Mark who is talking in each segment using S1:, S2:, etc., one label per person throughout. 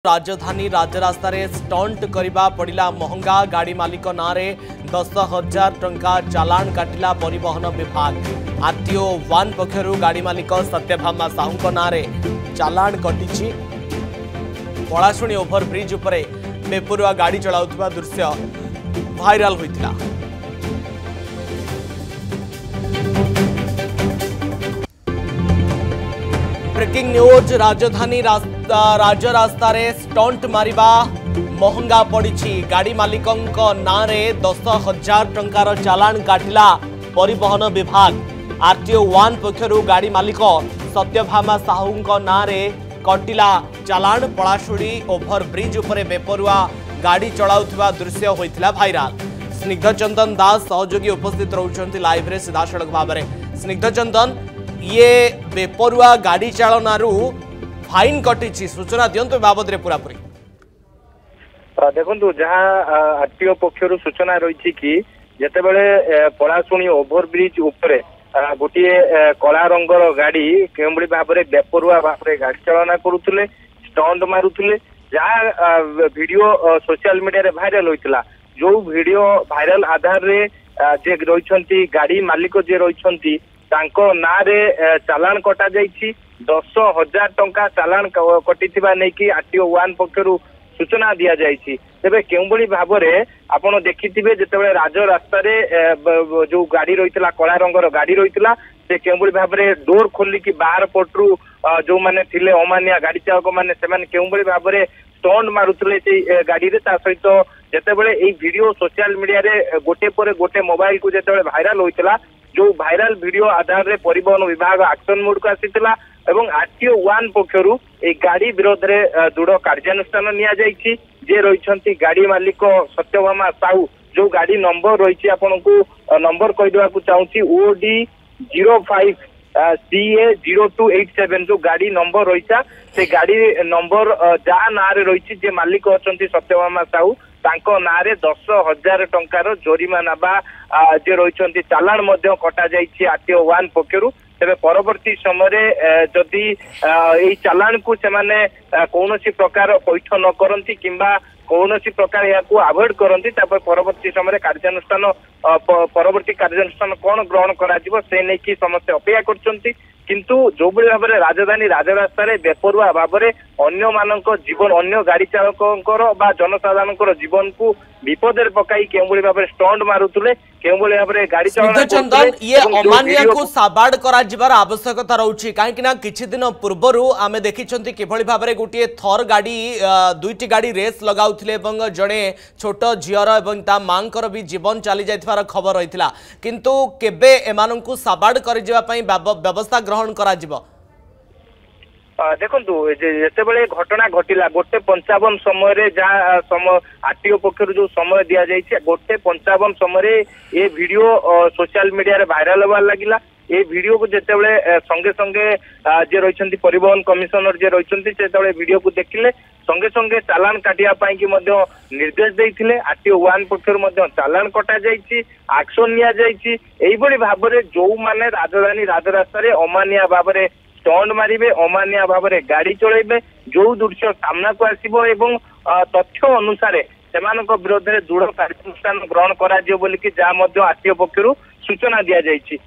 S1: राजधानी राजरास्तार स्टंट करने पड़ा महंगा गाड़ी मालिक नारे 10,000 टंका चालान काटिला परिवहन विभाग। आरटीओ 1 पक्षर गाड़ी मालिक सत्यभामा साहू नारे चालान कटिछि। पलाशुणी ओभरब्रिज उपरे बेपरुआ गाड़ी चलाउथिबा दृश्य भाइराल होइतिला। ब्रेकिंग न्यूज राजधानी राजरास्तार स्टंट मारिबा महंगा पड़ी। गाड़ी मालिकों नारे 10,000 टंकार चालान काटिला परिवहन विभाग। आरटीओ 1 पक्षर गाड़ी मालिक सत्यभामा साहू नारे कटिला चालान। पलाशुड़ी ओभरब्रिज उपरे बेपरुआ गाड़ी चलाउथिबा दृश्य होइतिला भाइराल। स्निग्ध चंदन दास सहयोगी उपस्थित रहउछन्ति लाइव रे सीधा सड़क भाव में। स्निग्ध चंदन, ये बेपरुआ गाड़ी चालनारू फाइन कटिछि, सूचना दियंतु बाबद रे पूरापूरी।
S2: देखंतु जहां आरटीओ पक्षरु सूचना रही कि जेतेबेले पलाशुणी ओभरब्रिज उपरे गोटे कला रंगर गाड़ी केउंबडी भाबरे बेपरुआ भाबरे गाड़ी चालना करूथले, स्टंट मारुथले, जहां वीडियो सोशल मीडिया रे भाइराल होइतिला। जो वीडियो भाइराल आधार रे जे रहिछंती गाड़ी मालिक जे रहिछंती तांको नारे चालान कटा जाइछि। 10,000 टंका चालान कटिथिबा नै कि आरटीओ 1 पक्षरु सूचना दिया जाइछि। तेबे केउंबडी भाबरे आपण देखिथिबे जेतेबेले राज रास्ता रे जो गाड़ी रहितला कला रंगर गाड़ी रहितला से केउंबडी भाबरे डोर खोली कि बाहर पटरू जो माने थिले अमानिया गाड़ी चालक माने सेमान केउंबडी भाबरे स्टंट मारुथले से गाड़ी रे। ता सहित जेतेबेले एई वीडियो सोशल मीडिया रे गोटे पर गोटे मोबाइल को जेतेबेले भाइराल होइतला, जो भाइराल वीडियो आधार रे परिवहन विभाग एक्शन मोड को आसीतला एवं आरटीओ 1 पक्षरु ए गाड़ी विरोध रे दृढ़ कार्यानुष्ठान निया जाइछि। जे रहिछंती गाड़ी मालिक सत्यभामा साहू, जो गाड़ी नंबर रहिछि आपनकु नंबर कहि देबा को चाहूछि OD 05 CA 0287 जो गाड़ी नंबर रहिछा से गाड़ी नंबर जा नारे रहिछि जे मालिक अछंती सत्यभामा साहू तांको नारे 10,000 टंकार जोरिमाना बा जे रहिछंती चालान मध्य कटा जाइछि आरटीओ 1 पक्षरु। तेबे परवर्ती समय जदि एई चालान को सेमाने कौनसी प्रकार पैठ न करंती किंबा कौनसी प्रकार याकू अवॉइड करंती तापर परवर्ती समय कार्यानुष्ठान परवर्ती कार्यानुष्ठान कोन ग्रहण करा जिवो से नै कि समस्त अपेक्षा करचंती। किंतु जो बळे भाबरे राजधानी राजरास्ता रे बेपरुआ भाबरे अन्य मानक जीवन अन्य गाड़ी चालकंकर बा जनसाधारणकर जीवन को विपद रे पकाई केउबळे भाबरे स्टंट मारुतले, केउबळे भाबरे गाड़ी चालना
S1: चंदन ये अमानिया को साबाड करा जिबार आवश्यकता रहउछि। काहे कि ना किछि दिन पूर्वरु आमे देखिछंती किभଳି भाबरे गोटे थर गाड़ी दुईटी गाड़ी रेस लगाउथिले एवं जणे छोट झियर एवं ता मांकर भी जीवन चली जाइथार खबर रहितला, किंतु केबे एमानंकु साबाड करि जिबा पई व्यवस्था ग्रहण करा जिवो।
S2: देखंतु जेतेबेले घटना घटिला 1:55 समय जहाँ समय आरटीओ पक्षर जो समय दिया जाइए 1:55 समय ये वीडियो सोशल मीडिया रे भाइराल होबार लगिला। ये वीडियो को जेतेबेले संगे संगे जे रहिछंती परिवहन कमिशनर जे रहिछंती जेतेबेले वीडियो को देखिले संगे संगे चालान काटिया पाई कि मध्य निर्देश देइथिले। आरटीओ 1 पक्षर मध्य चालान कटा जाइछि, एक्शन निया जाइछि। एई बडी भाबरे जो माने राजधानी राजरास्ता रे अमानिया भाबरे स्टंट मारिबे, अमानिया भाबरे गाड़ी चलाइबे, जो दृश्य सामना को आसीबो एवं तथ्य अनुसार सेमानक विरोध रे दृढ़ कार्यानुष्ठान ग्रहण करा जियो बोली कि जा मध्य आरटीओ पक्षरु सूचना दिया जाइछि।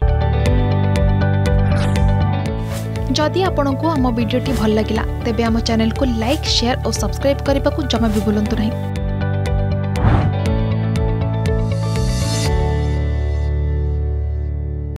S3: जदि आपंक आम भिडी भल लगा तेब आम चैनल को लाइक, शेयर और सब्सक्राइब करने को जमा भी भूलु नहीं।